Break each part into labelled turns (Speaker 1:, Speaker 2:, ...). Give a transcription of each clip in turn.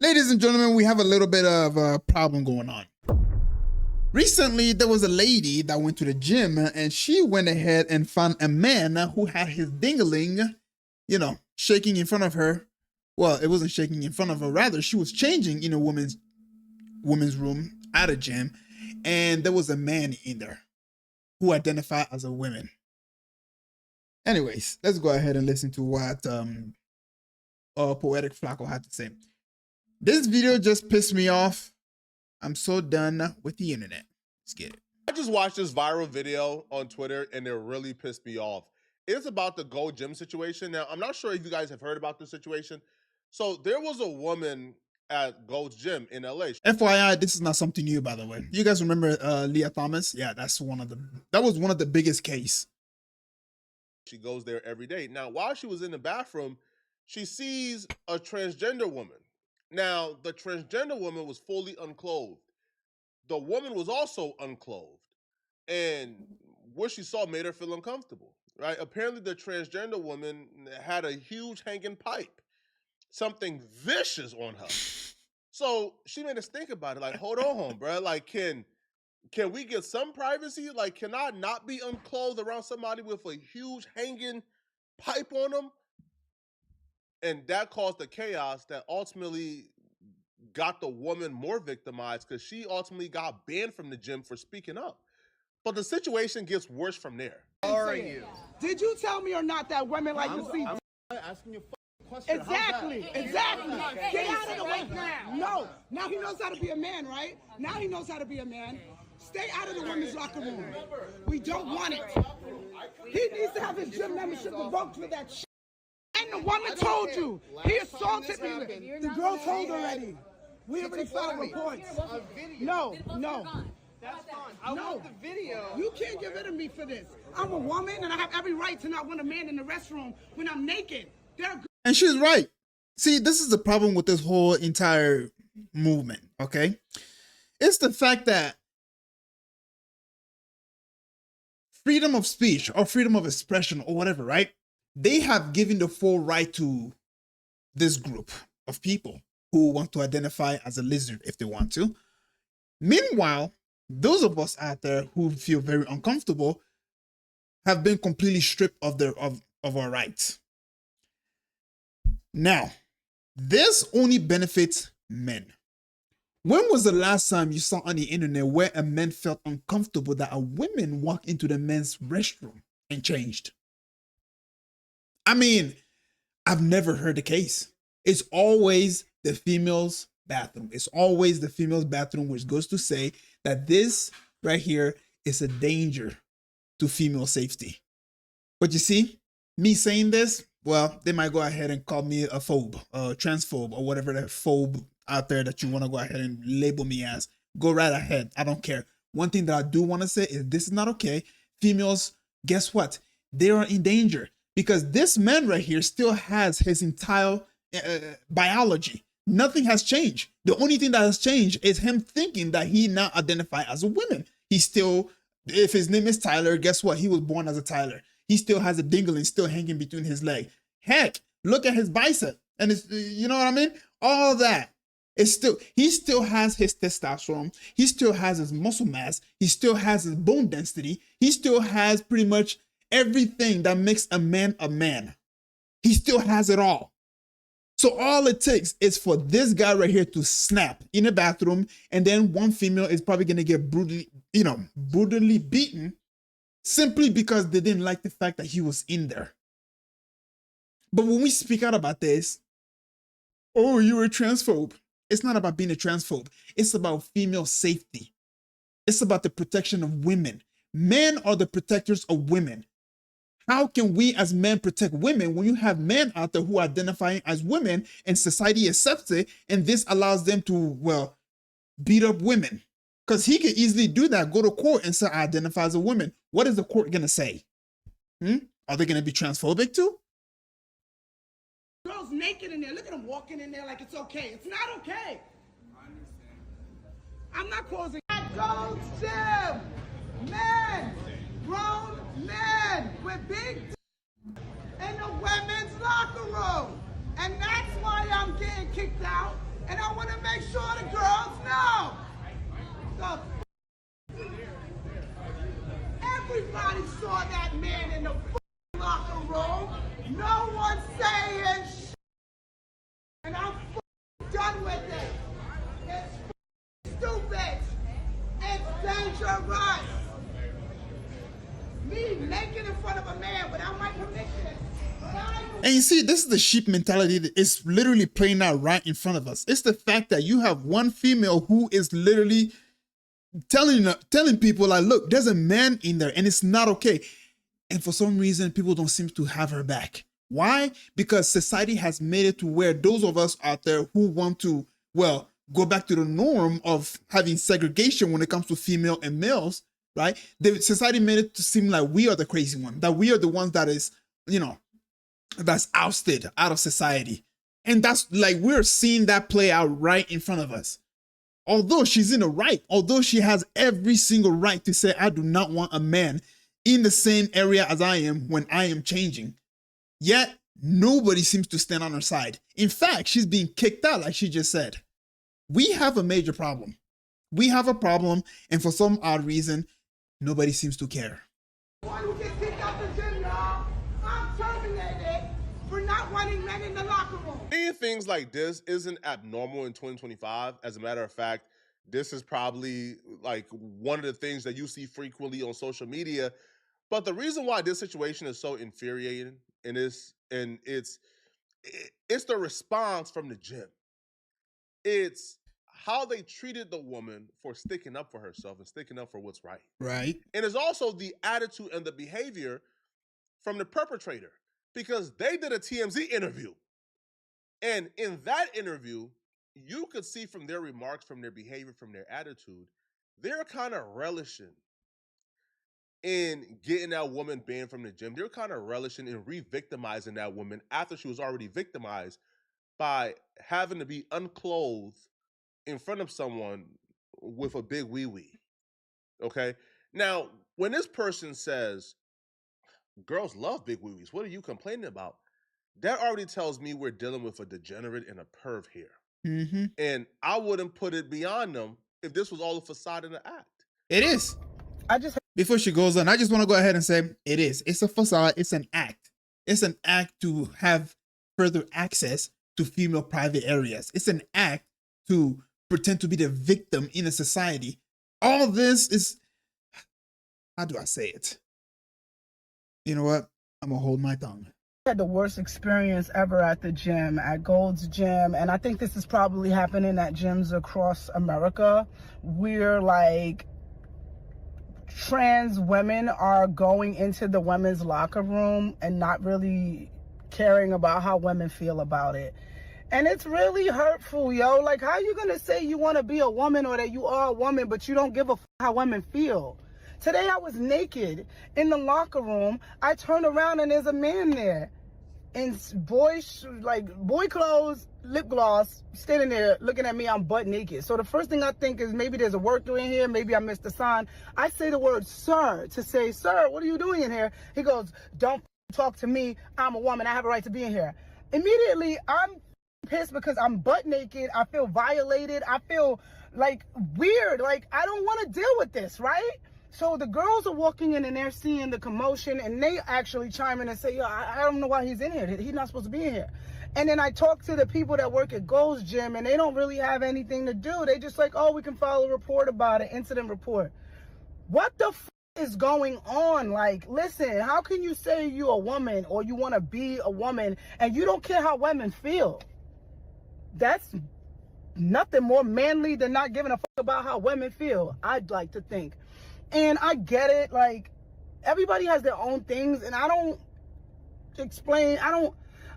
Speaker 1: Ladies and gentlemen, we have a little bit of a problem going on. Recently, there was a lady that went to the gym and she went ahead and found a man who had his dingling, shaking in front of her. Well, it wasn't shaking in front of her. Rather, she was changing in a woman's room at a gym. And there was a man in there who identified as a woman. Anyways, let's go ahead and listen to what Poetic Flacco had to say. This video just pissed me off. I'm so done with the internet. Let's get it.
Speaker 2: I just watched this viral video on Twitter and it really pissed me off. It's about the Gold Gym situation. Now, I'm not sure if you guys have heard about this situation. So there was a woman at Gold's Gym in LA.
Speaker 1: FYI, this is not something new, by the way. You guys remember Leah Thomas? Yeah, that was one of the biggest case.
Speaker 2: She goes there every day. Now, while she was in the bathroom, she sees a transgender woman. Now, the transgender woman was fully unclothed. The woman was also unclothed. And what she saw made her feel uncomfortable, right? Apparently, the transgender woman had a huge hanging pipe, something vicious on her. So she made us think about it. Like, hold on, bro. Like, can we get some privacy? Like, can I not be unclothed around somebody with a huge hanging pipe on them? And that caused the chaos that ultimately got the woman more victimized because she ultimately got banned from the gym for speaking up. But the situation gets worse from there.
Speaker 3: How are you?
Speaker 4: Did you tell me or not that women like to see?
Speaker 3: I'm asking you a question.
Speaker 4: Exactly. Get out of the way now. No. Now he knows how to be a man, right? Now he knows how to be a man. Stay out of the women's locker room. We don't want it. He needs to have his gym membership revoked for that shit. And the woman told you. He assaulted me. The girl told already. We already filed reports. No.
Speaker 3: That's fine. I want the video.
Speaker 4: You can't get rid of me for this. I'm a woman and I have every right to not want a man in the restroom when I'm naked.
Speaker 1: And she's right. See, this is the problem with this whole entire movement, okay? It's the fact that freedom of speech or freedom of expression or whatever, right? They have given the full right to this group of people who want to identify as a lizard if they want to. Meanwhile, those of us out there who feel very uncomfortable have been completely stripped of our rights. Now, this only benefits men. When was the last time you saw on the internet where a man felt uncomfortable that a woman walked into the men's restroom and changed? I mean, I've never heard the case. It's always the female's bathroom. It's always the female's bathroom, which goes to say that this right here is a danger to female safety. But you see, me saying this, well, they might go ahead and call me a phobe, a transphobe, or whatever the phobe out there that you want to go ahead and label me as. Go right ahead. I don't care. One thing that I do want to say is this is not okay. Females, guess what? They are in danger because this man right here still has his entire biology. Nothing has changed. The only thing that has changed is him thinking that he now identifies as a woman. He still, if his name is Tyler, guess what? He was born as a Tyler. He still has a dingling still hanging between his leg. Heck, look at his bicep. And it's, you know what I mean? All that. He still has his testosterone. He still has his muscle mass. He still has his bone density. He still has pretty much everything that makes a man a man. He still has it all. So all it takes is for this guy right here to snap in a bathroom, and then one female is probably going to get brutally beaten simply because they didn't like the fact that he was in there. But when we speak out about this, oh, you're a transphobe. It's not about being a transphobe. It's about female safety. It's about the protection of women. Men are the protectors of women. How can we as men protect women when you have men out there who are identifying as women and society accepts it, and this allows them to, well, beat up women? Because he could easily do that, go to court and say, I identify as a woman. What is the court going to say? Are they going to be transphobic too?
Speaker 4: Girls naked in there. Look at them walking in there like it's okay. It's not okay.
Speaker 3: I understand.
Speaker 4: I'm not causing. Gold's Gym. Men. Grown men with big in the women's locker room. And that's why I'm getting kicked out. And I Everybody saw that man in the locker room. No one's saying shit. And I'm done with it. It's stupid. It's dangerous. Me naked in front of a man without my permission.
Speaker 1: And you see, this is the sheep mentality that is literally playing out right in front of us. It's the fact that you have one female who is literally telling people like, look, there's a man in there and it's not okay. And for some reason, people don't seem to have her back. Why? Because society has made it to where those of us out there who want to, well, go back to the norm of having segregation when it comes to female and males, right? The society made it to seem like we are the crazy one, that we are the ones that is, that's ousted out of society. And that's like, we're seeing that play out right in front of us. Although she's in the right, although she has every single right to say, I do not want a man in the same area as I am when I am changing. Yet, nobody seems to stand on her side. In fact, she's being kicked out, like she just said. We have a major problem. We have a problem, and for some odd reason, nobody seems to care.
Speaker 4: Why you get kicked out the gym, y'all? I'm terminated for not wanting men in the locker room.
Speaker 2: Seeing things like this isn't abnormal in 2025. As a matter of fact, this is probably like one of the things that you see frequently on social media. But the reason why this situation is so infuriating it's the response from the gym. It's how they treated the woman for sticking up for herself and sticking up for what's right.
Speaker 1: Right.
Speaker 2: And it's also the attitude and the behavior from the perpetrator, because they did a TMZ interview. And in that interview, you could see from their remarks, from their behavior, from their attitude, they're kind of relishing in getting that woman banned from the gym. They're kind of relishing in re-victimizing that woman after she was already victimized by having to be unclothed in front of someone with a big wee-wee. Okay? Now, when this person says, girls love big wee-wees, what are you complaining about? That already tells me we're dealing with a degenerate and a perv here.
Speaker 1: Mm-hmm.
Speaker 2: And I wouldn't put it beyond them if this was all a facade and an act.
Speaker 1: It is. Before she goes on, I just want to go ahead and say it is. It's a facade. It's an act. It's an act to have further access to female private areas. It's an act to pretend to be the victim in a society. All this is, how do I say it? You know what? I'm going to hold my tongue.
Speaker 4: I had the worst experience ever at the gym, at Gold's Gym, and I think this is probably happening at gyms across America, where like trans women are going into the women's locker room and not really caring about how women feel about it. And it's really hurtful, yo. Like, how you gonna say you want to be a woman or that you are a woman, but you don't give a how women feel? Today I was naked in the locker room. I turn around and there's a man there in boy clothes, lip gloss, standing there looking at me. I'm butt naked. So the first thing I think is maybe there's a worker in here. Maybe I missed a sign. I say the word sir to say, sir, what are you doing in here? He goes, don't talk to me. I'm a woman. I have a right to be in here. Immediately, I'm pissed because I'm butt naked. I feel violated. I feel like weird. Like, I don't want to deal with this, right? So the girls are walking in and they're seeing the commotion and they actually chime in and say, yo, I don't know why he's in here. He's not supposed to be in here. And then I talk to the people that work at Gold's Gym and they don't really have anything to do. They just like, oh, we can file a report about it, incident report. What the is going on? Like, listen, how can you say you're a woman or you want to be a woman and you don't care how women feel? That's nothing more manly than not giving a fuck about how women feel, I'd like to think. And I get it, like, everybody has their own things, and I don't explain, I don't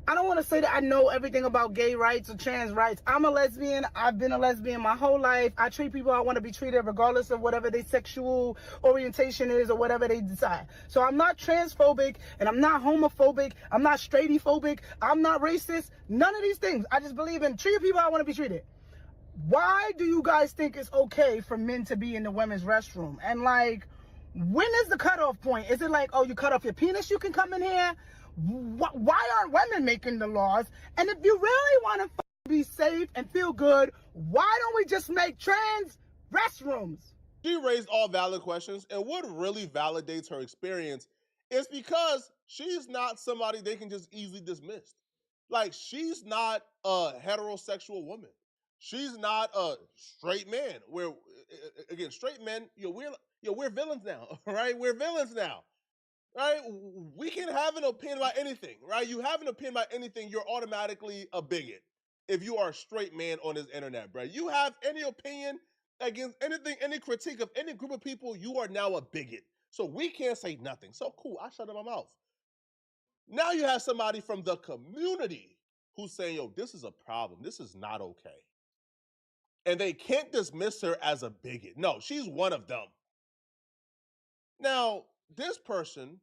Speaker 4: want to say that I know everything about gay rights or trans rights. I'm a lesbian. I've been a lesbian my whole life. I treat people how I want to be treated regardless of whatever their sexual orientation is or whatever they decide. So I'm not transphobic, and I'm not homophobic. I'm not straightphobic. I'm not racist. None of these things. I just believe in treating people how I want to be treated. Why do you guys think it's okay for men to be in the women's restroom? And like, when is the cutoff point? Is it like, oh, you cut off your penis, you can come in here? Why aren't women making the laws? And if you really want to be safe and feel good, why don't we just make trans restrooms.
Speaker 2: She raised all valid questions, and what really validates her experience is because she's not somebody they can just easily dismiss. Like, she's not a heterosexual woman. She's not a straight man. Where, again, straight men, we're villains now, right? We're villains now, right? We can have an opinion about anything, right? You have an opinion about anything, you're automatically a bigot if you are a straight man on this internet, bro. You have any opinion against anything, any critique of any group of people, you are now a bigot. So we can't say nothing. So cool, I shut my mouth. Now you have somebody from the community who's saying, yo, this is a problem. This is not okay. And they can't dismiss her as a bigot. No, she's one of them. Now, this person,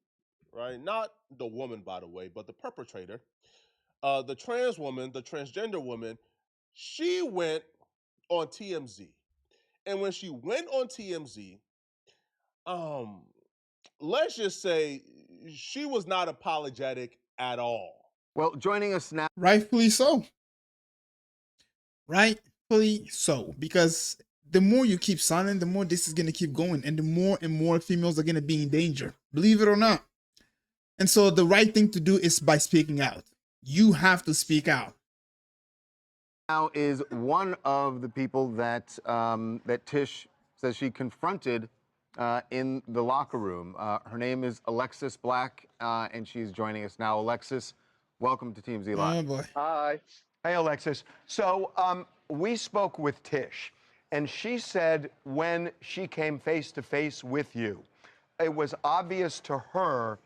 Speaker 2: right, not the woman, by the way, but the perpetrator, the trans woman, the transgender woman, she went on TMZ. And when she went on TMZ, let's just say she was not apologetic at all.
Speaker 3: Well, joining us now.
Speaker 1: Rightfully so. Rightfully so. Because the more you keep silent, the more this is going to keep going. And the more and more females are going to be in danger. Believe it or not. And so the right thing to do is by speaking out. You have to speak out.
Speaker 3: Now is one of the people that that Tish says she confronted in the locker room. Her name is Alexis Black, and she's joining us now. Alexis, welcome to TMZ Live.
Speaker 1: Oh boy.
Speaker 3: Hi. Hey, Alexis. So we spoke with Tish, and she said when she came face to face with you, it was obvious to her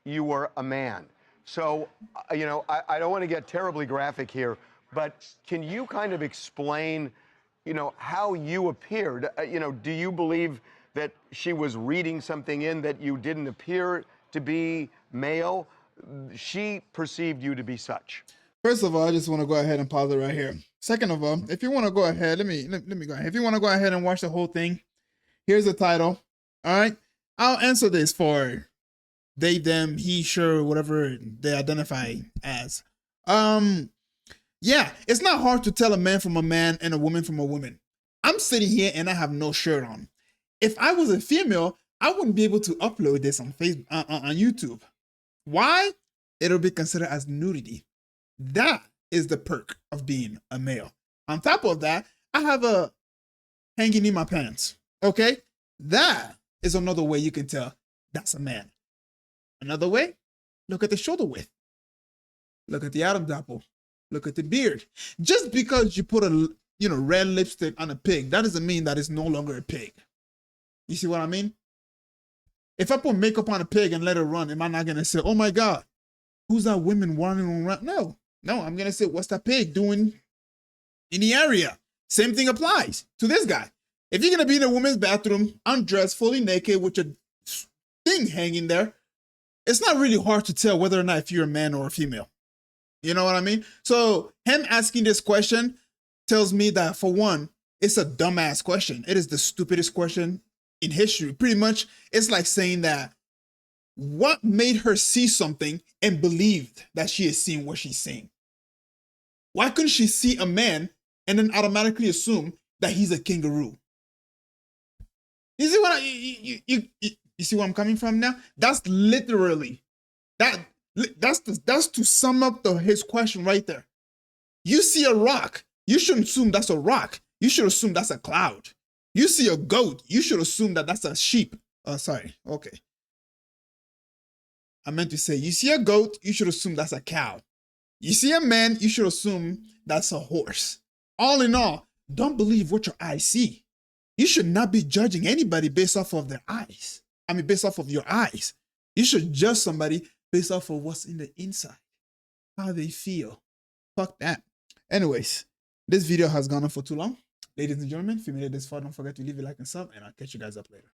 Speaker 3: you were a man. So, you know, I don't want to get terribly graphic here, but can you kind of explain, you know, how you appeared? You know, do you believe that she was reading something in that you didn't appear to be male? She perceived you to be such.
Speaker 1: First of all, I just want to go ahead and pause it right here. Second of all, if you want to go ahead, let me go ahead. If you want to go ahead and watch the whole thing, here's the title. All right. I'll answer this for they, them, he, sure, whatever they identify as. Yeah, it's not hard to tell a man from a man and a woman from a woman. I'm sitting here and I have no shirt on. If I was a female, I wouldn't be able to upload this on Facebook, on YouTube. Why? It'll be considered as nudity. That is the perk of being a male. On top of that, I have a hanging in my pants. Okay? That is another way you can tell that's a man. Another way, look at the shoulder width. Look at the Adam's apple. Look at the beard. Just because you put a red lipstick on a pig, that doesn't mean that it's no longer a pig. You see what I mean? If I put makeup on a pig and let it run, am I not gonna say, "Oh my God, who's that woman running around?" No, I'm gonna say, "What's that pig doing in the area?" Same thing applies to this guy. If you're gonna be in a woman's bathroom, undressed, fully naked, with your thing hanging there, it's not really hard to tell whether or not if you're a man or a female. You know what I mean? So him asking this question tells me that, for one, it's a dumbass question. It is the stupidest question in history. Pretty much, it's like saying that what made her see something and believed that she is seeing what she's seeing? Why couldn't she see a man and then automatically assume that he's a kangaroo? You see what you see where I'm coming from now? That's literally that's to sum up his question right there. You see a rock, you shouldn't assume that's a rock. You should assume that's a cloud. You see a goat, you should assume that that's a sheep. Sorry. Okay. I meant to say, you see a goat, you should assume that's a cow. You see a man, you should assume that's a horse. All in all, don't believe what your eyes see. You should not be judging anybody based off of their eyes. Based off of your eyes. You should judge somebody based off of what's in the inside, how they feel. Fuck that. Anyways, this video has gone on for too long. Ladies and gentlemen, if you made it this far, don't forget to leave a like and sub, and I'll catch you guys up later.